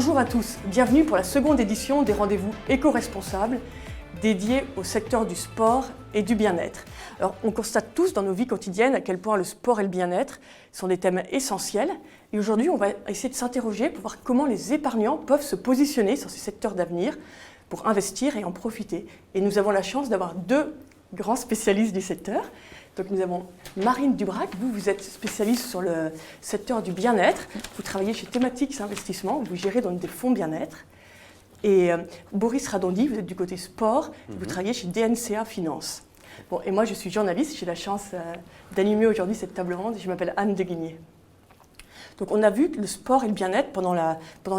Bonjour à tous, bienvenue pour la seconde édition des rendez-vous éco-responsables dédiés au secteur du sport et du bien-être. Alors, on constate tous dans nos vies quotidiennes à quel point le sport et le bien-être sont des thèmes essentiels. Et aujourd'hui, on va essayer de s'interroger pour voir comment les épargnants peuvent se positionner sur ces secteurs d'avenir pour investir et en profiter. Et nous avons la chance d'avoir deux grands spécialistes du secteur. Donc nous avons Marine Dubrac, vous êtes spécialiste sur le secteur du bien-être. Vous travaillez chez Thematics Investissement, vous gérez donc des fonds bien-être. Et Boris Radondi, vous êtes du côté sport, vous travaillez chez DNCA Finance. Bon, et moi je suis journaliste, j'ai la chance d'animer aujourd'hui cette table ronde et je m'appelle Anne Deguigné. Donc on a vu que le sport et le bien-être pendant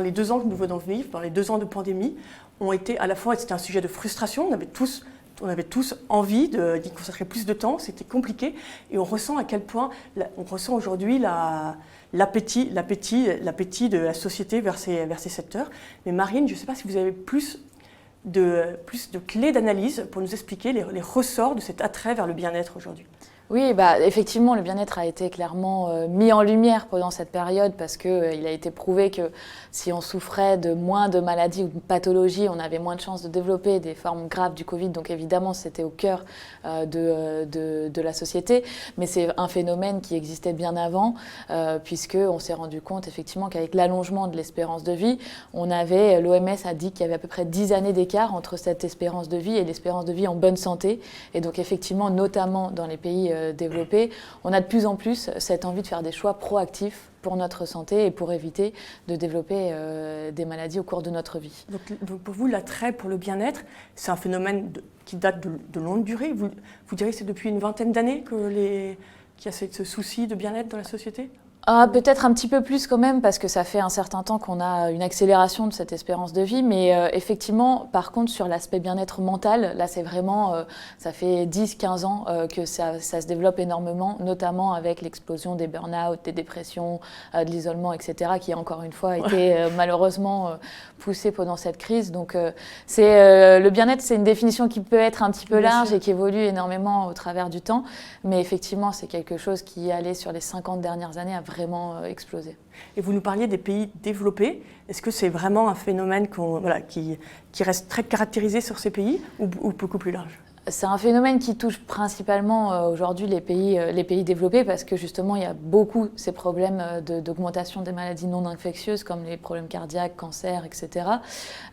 les 2 ans que nous venons de vivre, pendant les 2 ans de pandémie, ont été à la fois, c'était un sujet de frustration, on avait tous envie d'y consacrer plus de temps, c'était compliqué, et on ressent à quel point, on ressent aujourd'hui l'appétit de la société vers ces secteurs. Mais Marine, je ne sais pas si vous avez plus de clés d'analyse pour nous expliquer les ressorts de cet attrait vers le bien-être aujourd'hui. Oui, effectivement, le bien-être a été clairement mis en lumière pendant cette période parce qu'il a été prouvé que si on souffrait de moins de maladies ou de pathologies, on avait moins de chances de développer des formes graves du Covid. Donc évidemment, c'était au cœur de la société. Mais c'est un phénomène qui existait bien avant puisqu'on s'est rendu compte effectivement qu'avec l'allongement de l'espérance de vie, l'OMS a dit qu'il y avait à peu près 10 années d'écart entre cette espérance de vie et l'espérance de vie en bonne santé. Et donc effectivement, notamment dans les pays développés, on a de plus en plus cette envie de faire des choix proactifs pour notre santé et pour éviter de développer des maladies au cours de notre vie. Donc pour vous, l'attrait pour le bien-être, c'est un phénomène qui date de longue durée. Vous diriez que c'est depuis une vingtaine d'années qu'il y a ce souci de bien-être dans la société ? Peut-être un petit peu plus quand même, parce que ça fait un certain temps qu'on a une accélération de cette espérance de vie, mais effectivement, par contre, sur l'aspect bien-être mental, là c'est vraiment, ça fait 10-15 ans que ça se développe énormément, notamment avec l'explosion des burn-out, des dépressions, de l'isolement, etc., qui encore une fois a été malheureusement poussé pendant cette crise. Donc le bien-être, c'est une définition qui peut être un petit peu large et qui évolue énormément au travers du temps, mais effectivement, c'est quelque chose qui, allé sur les 50 dernières années, a vraiment explosé. Et vous nous parliez des pays développés. Est-ce que c'est vraiment un phénomène qui reste très caractérisé sur ces pays ou beaucoup plus large ? C'est un phénomène qui touche principalement aujourd'hui les pays développés parce que justement il y a beaucoup ces problèmes d'augmentation des maladies non infectieuses comme les problèmes cardiaques, cancers, etc.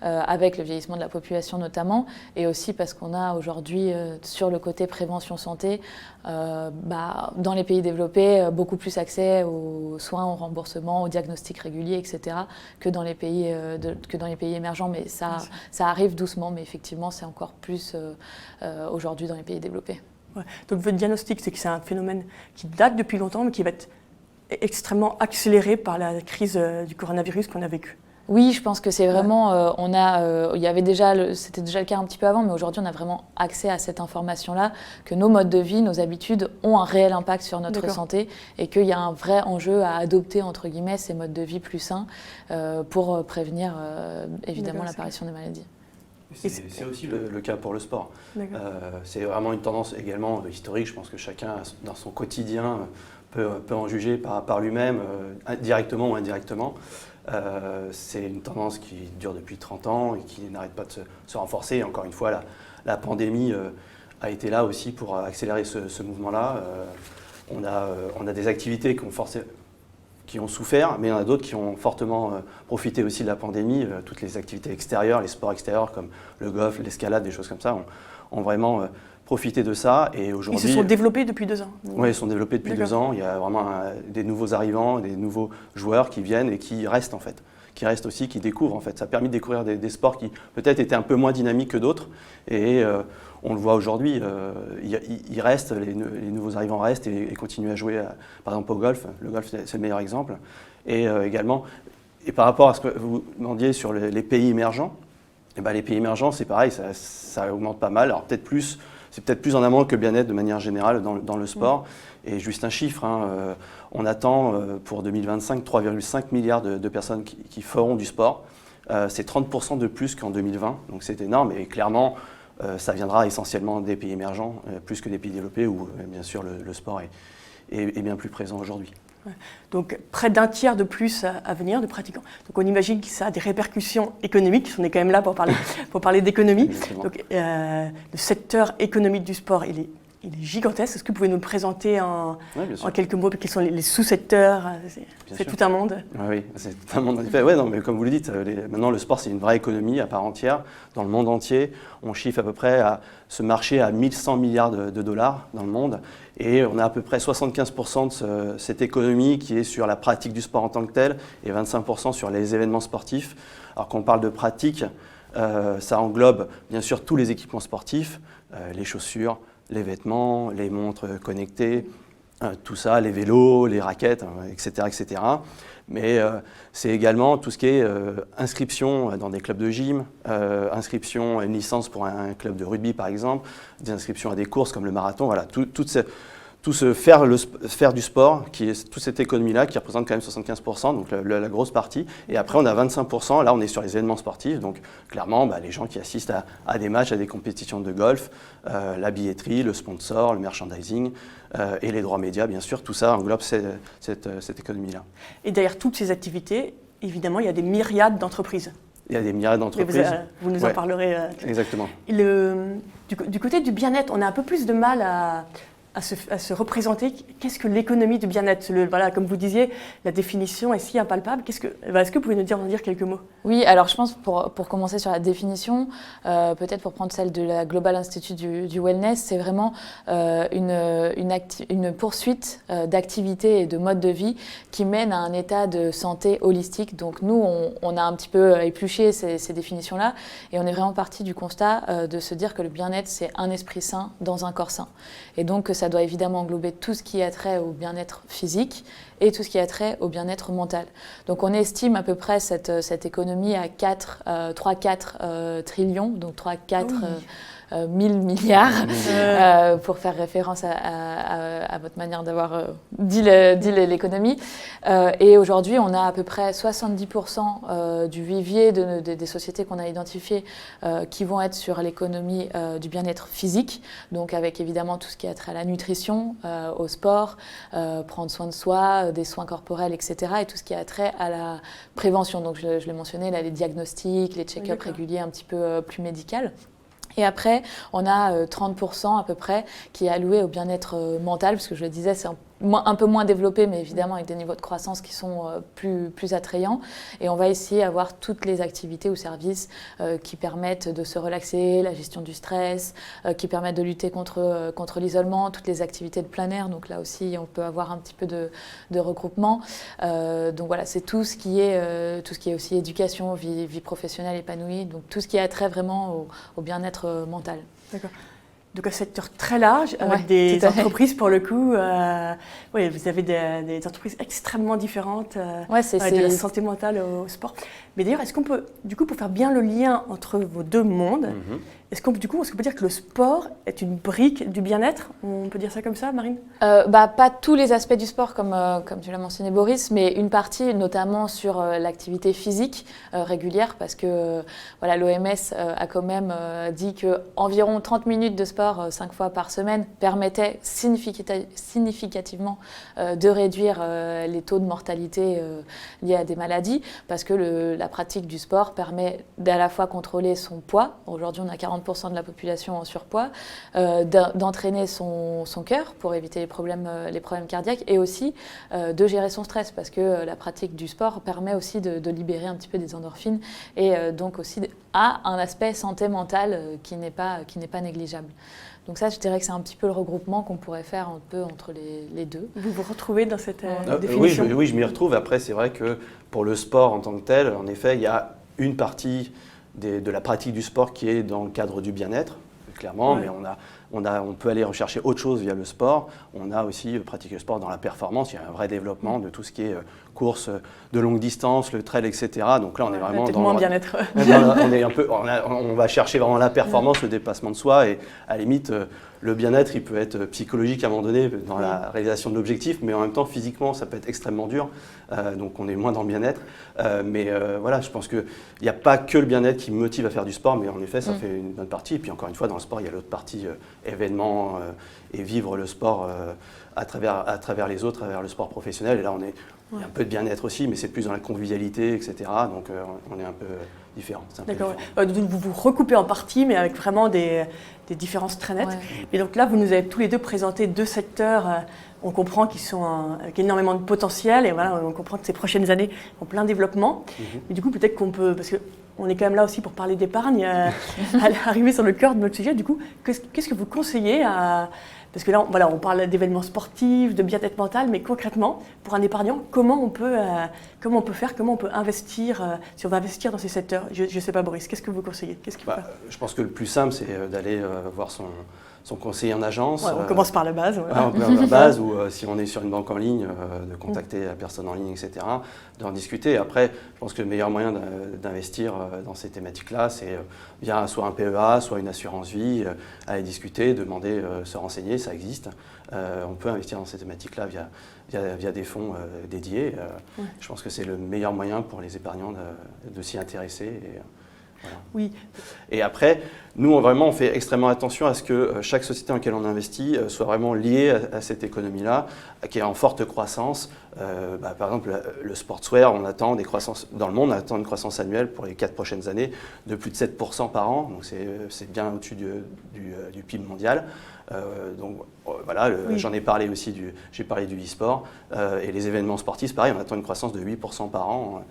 Avec le vieillissement de la population notamment, et aussi parce qu'on a aujourd'hui sur le côté prévention santé dans les pays développés beaucoup plus accès aux soins, au remboursement, aux diagnostics réguliers, etc. que dans les pays émergents. Mais ça arrive doucement, mais effectivement c'est encore plus aujourd'hui dans les pays développés. Ouais. Donc votre diagnostic, c'est que c'est un phénomène qui date depuis longtemps, mais qui va être extrêmement accéléré par la crise du coronavirus qu'on a vécue. Oui, je pense que c'est vraiment, c'était déjà le cas un petit peu avant, mais aujourd'hui on a vraiment accès à cette information-là, que nos modes de vie, nos habitudes ont un réel impact sur notre santé et qu'il y a un vrai enjeu à adopter, entre guillemets, ces modes de vie plus sains pour prévenir évidemment l'apparition des maladies. C'est aussi le cas pour le sport. C'est vraiment une tendance également historique. Je pense que chacun, dans son quotidien, peut en juger par lui-même, directement ou indirectement. C'est une tendance qui dure depuis 30 ans et qui n'arrête pas de se renforcer. Et encore une fois, la pandémie a été là aussi pour accélérer ce mouvement-là. On a des activités qui ont souffert, mais il y en a d'autres qui ont fortement profité aussi de la pandémie. Toutes les activités extérieures, les sports extérieurs comme le golf, l'escalade, des choses comme ça, ont vraiment profité de ça. Et aujourd'hui, ils se sont développés depuis 2 ans. Oui, ils sont développés depuis 2 ans. Il y a vraiment des nouveaux arrivants, des nouveaux joueurs qui viennent et qui restent en fait. Qui restent aussi, qui découvrent en fait. Ça a permis de découvrir des sports qui peut-être étaient un peu moins dynamiques que d'autres. Et on le voit aujourd'hui, ils restent, les nouveaux arrivants restent et continuent à jouer, par exemple au golf. Le golf, c'est le meilleur exemple. Et également, et par rapport à ce que vous demandiez sur les pays émergents, les pays émergents, c'est pareil, ça augmente pas mal. Alors c'est peut-être plus en amont que le bien-être de manière générale dans le sport. Et juste un chiffre, on attend pour 2025 3,5 milliards de personnes qui feront du sport. C'est 30% de plus qu'en 2020, donc c'est énorme. Et clairement, ça viendra essentiellement des pays émergents, plus que des pays développés, où bien sûr le sport est bien plus présent aujourd'hui. Donc près d'un tiers de plus à venir de pratiquants. Donc on imagine que ça a des répercussions économiques. On est quand même là pour parler d'économie. Donc le secteur économique du sport, il est gigantesque. Est-ce que vous pouvez nous le présenter en quelques mots? Quels sont les sous-secteurs? C'est tout un monde. Oui, c'est tout un monde en effet. Ouais, non, mais comme vous le dites, maintenant le sport c'est une vraie économie à part entière. Dans le monde entier, on chiffre à peu près ce marché à 1100 milliards de dollars dans le monde. Et on a à peu près 75% de cette économie qui est sur la pratique du sport en tant que tel et 25% sur les événements sportifs. Alors quand on parle de pratique, ça englobe bien sûr tous les équipements sportifs, les chaussures, les vêtements, les montres connectées, tout ça, les vélos, les raquettes, etc., etc. Mais c'est également tout ce qui est inscription dans des clubs de gym, inscription à une licence pour un club de rugby par exemple, des inscriptions à des courses comme le marathon, voilà, tout ce faire du sport, qui est toute cette économie-là qui représente quand même 75%, donc la grosse partie. Et après, on a 25%, là on est sur les événements sportifs, donc clairement les gens qui assistent à des matchs, à des compétitions de golf, la billetterie, le sponsor, le merchandising et les droits médias, bien sûr, tout ça englobe cette économie-là. Et derrière toutes ces activités, évidemment, il y a des myriades d'entreprises. Il y a des myriades d'entreprises. Vous nous en parlerez. Exactement. Du côté du bien-être, on a un peu plus de mal à se représenter. Qu'est-ce que l'économie du bien-être? Voilà, comme vous disiez, la définition est si impalpable. Est-ce que vous pouvez nous en dire quelques mots? Oui, alors je pense pour commencer sur la définition, peut-être pour prendre celle de la Global Institute du Wellness, c'est vraiment une poursuite d'activités et de modes de vie qui mènent à un état de santé holistique. Donc nous, on a un petit peu épluché ces définitions-là et on est vraiment parti du constat de se dire que le bien-être, c'est un esprit sain dans un corps sain. Et donc ça doit évidemment englober tout ce qui a trait au bien-être physique et tout ce qui a trait au bien-être mental. Donc on estime à peu près cette économie à 3-4 trillions, donc 3-4 1000 milliards, pour faire référence à votre manière d'avoir dit l'économie. Et aujourd'hui, on a à peu près 70% du vivier des sociétés qu'on a identifiées qui vont être sur l'économie du bien-être physique, donc avec évidemment tout ce qui a trait à la nutrition, au sport, prendre soin de soi, des soins corporels, etc. et tout ce qui a trait à la prévention. Donc je l'ai mentionné, là, les diagnostics, les check-ups réguliers un petit peu plus médicaux. Et après, on a 30% à peu près qui est alloué au bien-être mental, parce que je le disais, c'est un peu moins développé, mais évidemment avec des niveaux de croissance qui sont plus attrayants. Et on va essayer d'avoir toutes les activités ou services qui permettent de se relaxer, la gestion du stress, qui permettent de lutter contre l'isolement, toutes les activités de plein air. Donc là aussi, on peut avoir un petit peu de regroupement. Donc voilà, c'est tout ce qui est aussi éducation, vie professionnelle épanouie, donc tout ce qui a trait vraiment au bien-être mental. D'accord. Donc un secteur très large, avec des entreprises pour le coup. Oui, vous avez des entreprises extrêmement différentes, de la santé mentale au sport. Mais d'ailleurs, est-ce qu'on peut, du coup, pour faire bien le lien entre vos deux mondes, est-ce qu'on peut dire que le sport est une brique du bien-être? On peut dire ça comme ça, Marine? Pas tous les aspects du sport, comme tu l'as mentionné, Boris, mais une partie, notamment sur l'activité physique régulière, parce que l'OMS a quand même dit qu'environ 30 minutes de sport 5 fois par semaine permettait significativement de réduire les taux de mortalité liés à des maladies, parce que la pratique du sport permet d'à la fois contrôler son poids. Aujourd'hui, on a 40% de la population en surpoids, d'entraîner son cœur pour éviter les problèmes cardiaques et aussi de gérer son stress, parce que la pratique du sport permet aussi de libérer un petit peu des endorphines et donc aussi a un aspect santé mentale qui n'est pas négligeable. Donc ça, je dirais que c'est un petit peu le regroupement qu'on pourrait faire un peu entre les deux. Vous vous retrouvez dans cette définition? Oui, je m'y retrouve. Après, c'est vrai que pour le sport en tant que tel, en effet, il y a une partie de la pratique du sport qui est dans le cadre du bien-être, clairement, mais on peut aller rechercher autre chose via le sport. On a aussi pratiqué le sport dans la performance. Il y a un vrai développement de tout ce qui est course de longue distance, le trail, etc. Donc là, on est vraiment dans moins bien-être. On va chercher vraiment la performance, le dépassement de soi, et à la limite, le bien-être, il peut être psychologique à un moment donné dans la réalisation de l'objectif, mais en même temps, physiquement, ça peut être extrêmement dur. Donc on est moins dans le bien-être. Je pense qu'il n'y a pas que le bien-être qui me motive à faire du sport, mais en effet, ça fait une bonne partie. Et puis encore une fois, dans le sport, il y a l'autre partie événements et vivre le sport à travers les autres, à travers le sport professionnel. Et là, il y a un peu de bien-être aussi, mais c'est plus dans la convivialité, etc. Donc on est un peu différent. D'accord. Vous vous recoupez en partie, mais avec vraiment des différences très nettes. Ouais. Et donc là, vous nous avez tous les deux présenté 2 secteurs. On comprend qu'ils sont avec énormément de potentiel, et voilà, on comprend que ces prochaines années ont plein développement. Et du coup, peut-être qu'on peut, parce qu'on est quand même là aussi pour parler d'épargne, arriver sur le cœur de notre sujet. Du coup, qu'est-ce que vous conseillez parce que là, voilà, on parle d'événements sportifs, de bien-être mental, mais concrètement, pour un épargnant, comment on peut faire, comment on peut investir, si on va investir dans ces secteurs? Je ne sais pas, Boris, qu'est-ce que vous conseillez? Je pense que le plus simple, c'est d'aller voir son conseiller en agence. Ouais, on commence par la base. Ouais. On commence par la base, ou si on est sur une banque en ligne, de contacter la personne en ligne, etc., d'en discuter. Après, je pense que le meilleur moyen d'investir dans ces thématiques-là, c'est via soit un PEA, soit une assurance vie, aller discuter, demander, se renseigner, ça existe. On peut investir dans ces thématiques-là via des fonds dédiés. Je pense que c'est le meilleur moyen pour les épargnants de s'y intéresser. Voilà. Oui. Et après, nous, on fait extrêmement attention à ce que chaque société dans laquelle on investit soit vraiment liée à cette économie-là, qui est en forte croissance. Par exemple, le sportswear, on attend des croissances, dans le monde, on attend une croissance annuelle pour les 4 prochaines années de plus de 7% par an. Donc c'est bien au-dessus du PIB mondial. Voilà, oui. J'en ai parlé aussi, j'ai parlé du e-sport et les événements sportifs, pareil, on attend une croissance de 8% par an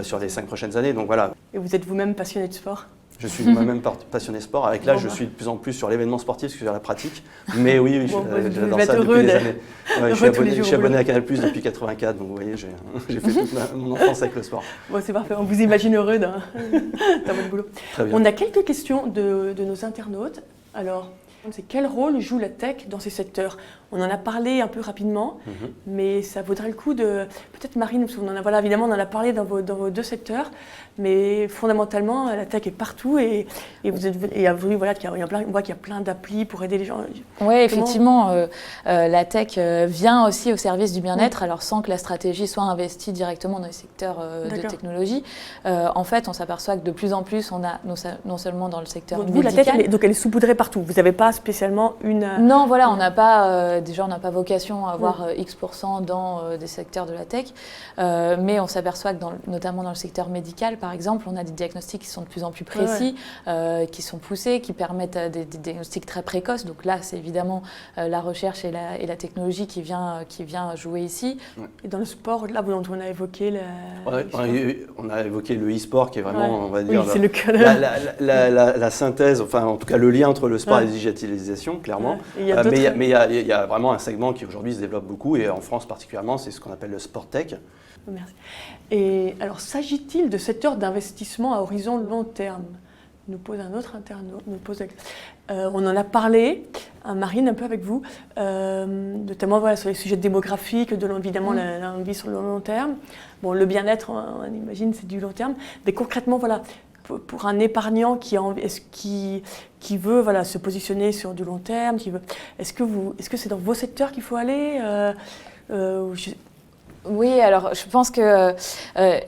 sur les 5 prochaines années. Donc voilà. Et vous êtes vous-même passionné de sport? Je suis moi-même passionné de sport. Avec l'âge, je suis de plus en plus sur l'événement sportif que sur la pratique. Mais oui, j'adore ça depuis des années. Ouais, je suis abonné à Canal+ depuis 84, donc vous voyez, j'ai fait toute mon enfance avec le sport. Bon, c'est parfait, on vous imagine heureux dans votre boulot. Très bien. On a quelques questions de nos internautes. Alors, c'est quel rôle joue la tech dans ces secteurs? On en a parlé un peu rapidement, mais ça vaudrait le coup de... Peut-être Marine, parce qu'on évidemment, on en a parlé dans vos 2 secteurs, mais fondamentalement, la tech est partout et vous êtes... Et voilà, on voit qu'il y a plein d'applis pour aider les gens. Oui, effectivement, la tech vient aussi au service du bien-être, alors sans que la stratégie soit investie directement dans les secteurs de technologie. En fait, on s'aperçoit que de plus en plus, on a non seulement dans le secteur médical... La tech, donc elle est saupoudrée partout. Vous n'avez pas spécialement une... Non, voilà, on n'a pas... Déjà, on n'a pas vocation à avoir X% dans des secteurs de la tech, mais on s'aperçoit que notamment dans le secteur médical, par exemple, on a des diagnostics qui sont de plus en plus précis, qui sont poussés, qui permettent des diagnostics très précoces. Donc là, c'est évidemment la recherche et la technologie qui vient jouer ici. Et dans le sport, là, on a évoqué on a évoqué le e-sport, qui est vraiment, on va dire, la synthèse, enfin, en tout cas, le lien entre le sport et la digitalisation, clairement. Mais il y a vraiment un segment qui aujourd'hui se développe beaucoup, et en France particulièrement, c'est ce qu'on appelle le sport tech. Merci. Et alors, s'agit-il de secteurs d'investissement à horizon long terme? Nous pose un autre internaute. On en a parlé, Marine, un peu avec vous, notamment sur les sujets démographiques, évidemment l'envie sur le long terme. Bon, le bien-être, on imagine, c'est du long terme. Mais concrètement, voilà, pour un épargnant qui veut se positionner sur du long terme, est-ce que c'est dans vos secteurs qu'il faut aller Oui, alors je pense que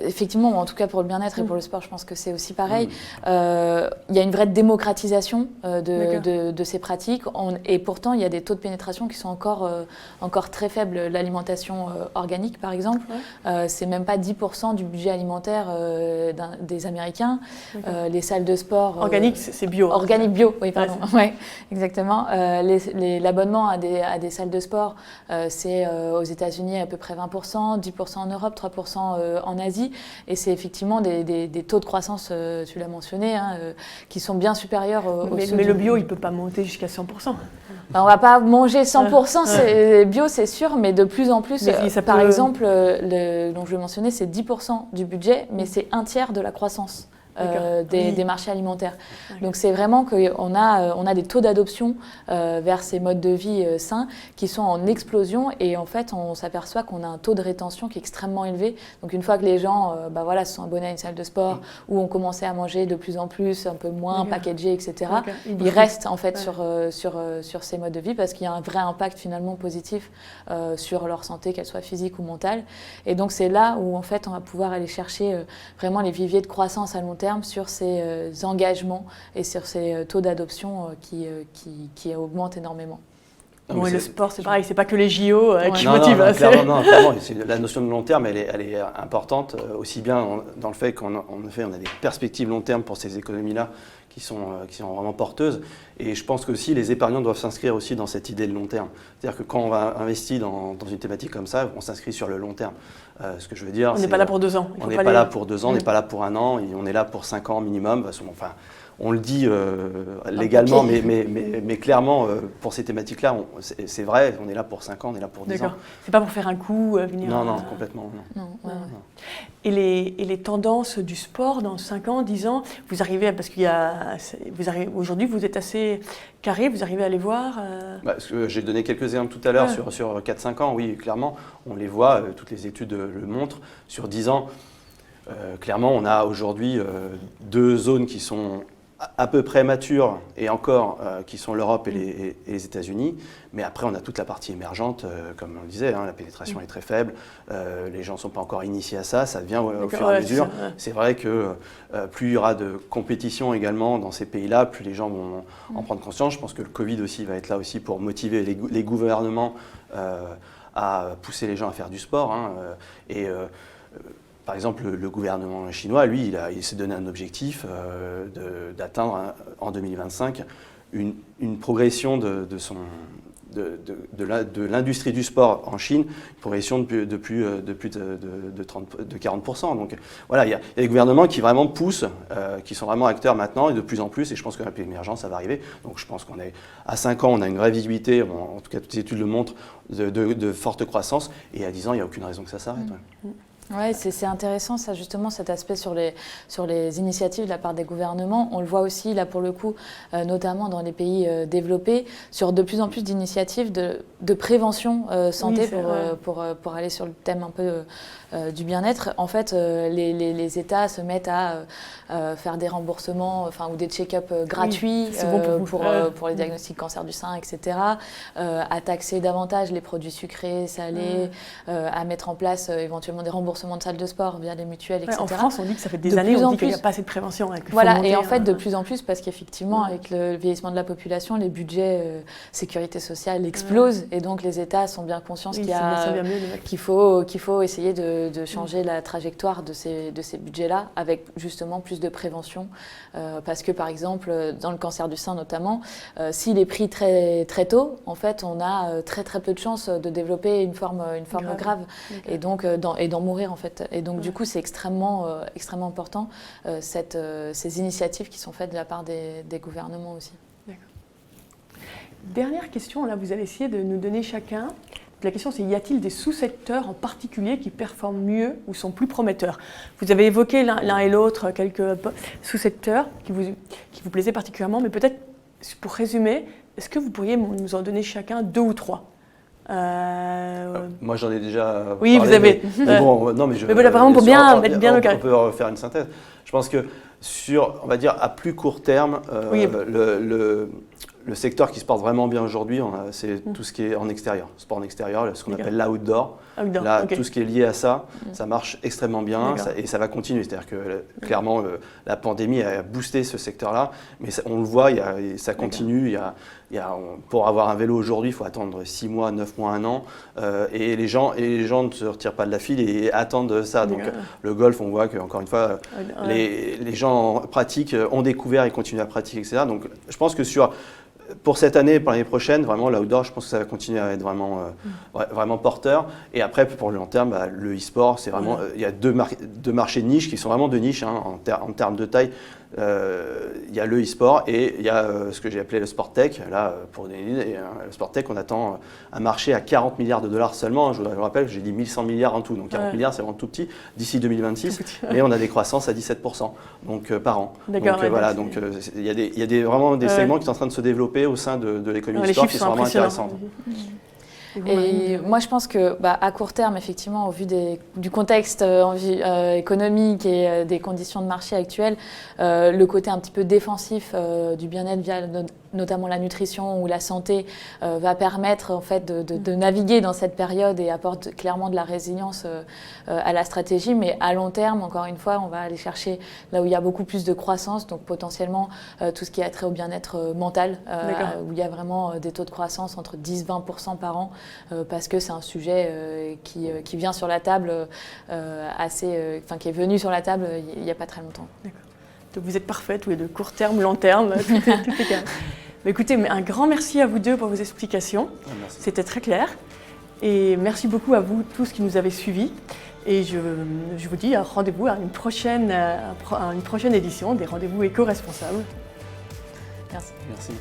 effectivement, en tout cas pour le bien-être et pour le sport, je pense que c'est aussi pareil. Il y a une vraie démocratisation de ces pratiques, et pourtant il y a des taux de pénétration qui sont encore très faibles. L'alimentation organique, par exemple, c'est même pas 10% du budget alimentaire des Américains. Les salles de sport organique, c'est bio. Organique bio, oui, pardon. Ouais, exactement. L'abonnement à des salles de sport, c'est aux États-Unis à peu près 20%. 10% en Europe, 3% en Asie. Et c'est effectivement des taux de croissance, tu l'as mentionné, qui sont bien supérieurs aux Mais le bio, il ne peut pas monter jusqu'à 100%. On ne va pas manger 100% bio, c'est sûr, mais de plus en plus. Par exemple, dont je le mentionnais, c'est 10% du budget, mais c'est un tiers de la croissance. Des marchés alimentaires. Donc c'est vraiment qu'on a des taux d'adoption vers ces modes de vie sains qui sont en explosion, et en fait on s'aperçoit qu'on a un taux de rétention qui est extrêmement élevé. Donc une fois que les gens se sont abonnés à une salle de sport ou ont commencé à manger de plus en plus, un peu moins packagé, etc., ils restent en fait sur ces modes de vie parce qu'il y a un vrai impact finalement positif sur leur santé, qu'elle soit physique ou mentale. Et donc c'est là où en fait on va pouvoir aller chercher vraiment les viviers de croissance à long terme terme sur ces engagements et sur ces taux d'adoption qui augmentent énormément. Bon, et le sport, c'est pareil, c'est pas que les JO qui non, motivent. Non, clairement, la notion de long terme, elle est importante, aussi bien dans le fait qu'en effet, on a des perspectives long terme pour ces économies-là qui sont vraiment porteuses. Et je pense que aussi les épargnants doivent s'inscrire aussi dans cette idée de long terme. C'est-à-dire que quand on va investir dans une thématique comme ça, on s'inscrit sur le long terme. Ce que je veux dire, on n'est pas là pour 2 ans. On n'est pas là pour 2 ans, on n'est pas là pour 1 an, et on est là pour 5 ans minimum. Enfin, on le dit légalement, mais clairement, pour ces thématiques-là, c'est vrai, on est là pour 5 ans, on est là pour 10 ans. D'accord. C'est pas pour faire un coup, venir... Non, complètement. Non. Ouais. Et les tendances du sport dans 5 ans, 10 ans, vous arrivez, parce aujourd'hui, vous êtes assez carré, vous arrivez à les voir J'ai donné quelques exemples tout à l'heure sur 4-5 ans, oui, clairement, on les voit, toutes les études le montrent. Sur 10 ans, clairement, on a aujourd'hui 2 zones qui sont à peu près matures et encore qui sont l'Europe et les États-Unis, mais après on a toute la partie émergente, comme on le disait, la pénétration est très faible, les gens ne sont pas encore initiés à ça, ça vient au fur et à mesure. C'est vrai que plus il y aura de compétition également dans ces pays-là, plus les gens vont en prendre conscience. Je pense que le Covid aussi va être là aussi pour motiver les gouvernements à pousser les gens à faire du sport. Par exemple, le gouvernement chinois, lui, il s'est donné un objectif d'atteindre en 2025 une progression de l'industrie du sport en Chine, une progression de plus de 40%. Donc voilà, il y a des gouvernements qui vraiment poussent, qui sont vraiment acteurs maintenant et de plus en plus, et je pense que la pays émergent, ça va arriver. Donc je pense qu'on est à 5 ans, on a une vraie visibilité, en tout cas toutes les études le montrent, de forte croissance, et à 10 ans, il n'y a aucune raison que ça s'arrête. Ouais, c'est intéressant ça, justement, cet aspect sur les initiatives de la part des gouvernements. On le voit aussi là pour le coup, notamment dans les pays développés, sur de plus en plus d'initiatives de prévention santé, pour aller sur le thème un peu du bien-être. En fait, les États se mettent à faire des remboursements, ou des check-up gratuits pour les diagnostics cancer du sein, etc. À taxer davantage les produits sucrés, salés, à mettre en place éventuellement des remboursements de salles de sport via les mutuelles, etc. En France, on dit que ça fait des années on dit qu'il n'y a pas assez de prévention. Voilà, et en fait, de plus en plus, parce qu'effectivement, avec le vieillissement de la population, les budgets sécurité sociale explosent, et donc les États sont bien conscients qu'il faut essayer de changer la trajectoire de ces budgets-là, avec justement plus de prévention, parce que par exemple, dans le cancer du sein notamment, s'il est pris très, très tôt, en fait, on a très très peu de chances de développer une forme grave. Et donc d'en mourir en fait. Et donc du coup, c'est extrêmement important ces initiatives qui sont faites de la part des gouvernements aussi. D'accord. Dernière question, là vous allez essayer de nous donner chacun. La question c'est, y a-t-il des sous-secteurs en particulier qui performent mieux ou sont plus prometteurs? Vous avez évoqué l'un et l'autre quelques sous-secteurs qui vous plaisaient particulièrement, mais peut-être pour résumer, est-ce que vous pourriez nous en donner chacun 2 ou 3? Moi j'en ai déjà oui, parlé, vous avez. Mais bon, non, mais voilà, vraiment pour bien mettre bien au carré. On peut refaire une synthèse. Je pense que on va dire à plus court terme, le secteur qui se porte vraiment bien aujourd'hui, c'est tout ce qui est en extérieur, sport en extérieur, ce qu'on appelle l'outdoor. Là, tout ce qui est lié à ça, ça marche extrêmement bien et ça va continuer. C'est-à-dire que clairement, la pandémie a boosté ce secteur-là, mais on le voit, ça continue. Pour avoir un vélo aujourd'hui, il faut attendre 6 mois, 9 mois, 1 an. Et les gens ne se retirent pas de la file et attendent ça. Donc le golf, on voit qu'encore une fois, les gens pratiquent, ont découvert et continuent à pratiquer, etc. Donc je pense que pour cette année et pour l'année prochaine, vraiment l'outdoor, je pense que ça va continuer à être vraiment porteur. Et après, pour le long terme, le e-sport, c'est vraiment, il y a deux marchés de niche qui sont vraiment de niche en termes de taille. Il y a le e-sport et il y a ce que j'ai appelé le sport tech. Là, pour donner une idée, le sport tech, on attend un marché à 40 milliards de dollars seulement. Je vous rappelle que j'ai dit 1100 milliards en tout, donc 40 milliards, c'est vraiment tout petit d'ici 2026. Mais on a des croissances à 17% par an. Donc voilà, il y a vraiment des segments qui sont en train de se développer au sein de l'économie du sport qui sont vraiment intéressants. Et moi, je pense que, à court terme, effectivement, au vu du contexte économique et des conditions de marché actuelles, le côté un petit peu défensif du bien-être via notamment la nutrition ou la santé va permettre en fait de naviguer dans cette période et apporte clairement de la résilience à la stratégie. Mais à long terme, encore une fois, on va aller chercher là où il y a beaucoup plus de croissance, donc potentiellement tout ce qui a trait au bien-être mental, où il y a vraiment des taux de croissance entre 10-20% par an. Parce que c'est un sujet qui vient sur la table qui est venu sur la table il n'y a pas très longtemps. D'accord. Donc vous êtes parfaits, tous les deux, court terme, long terme, tout est calme. Mais écoutez, un grand merci à vous deux pour vos explications. C'était très clair. Et merci beaucoup à vous tous qui nous avez suivis. Et je vous dis rendez-vous à une prochaine édition des Rendez-vous éco-responsables. Merci. Merci.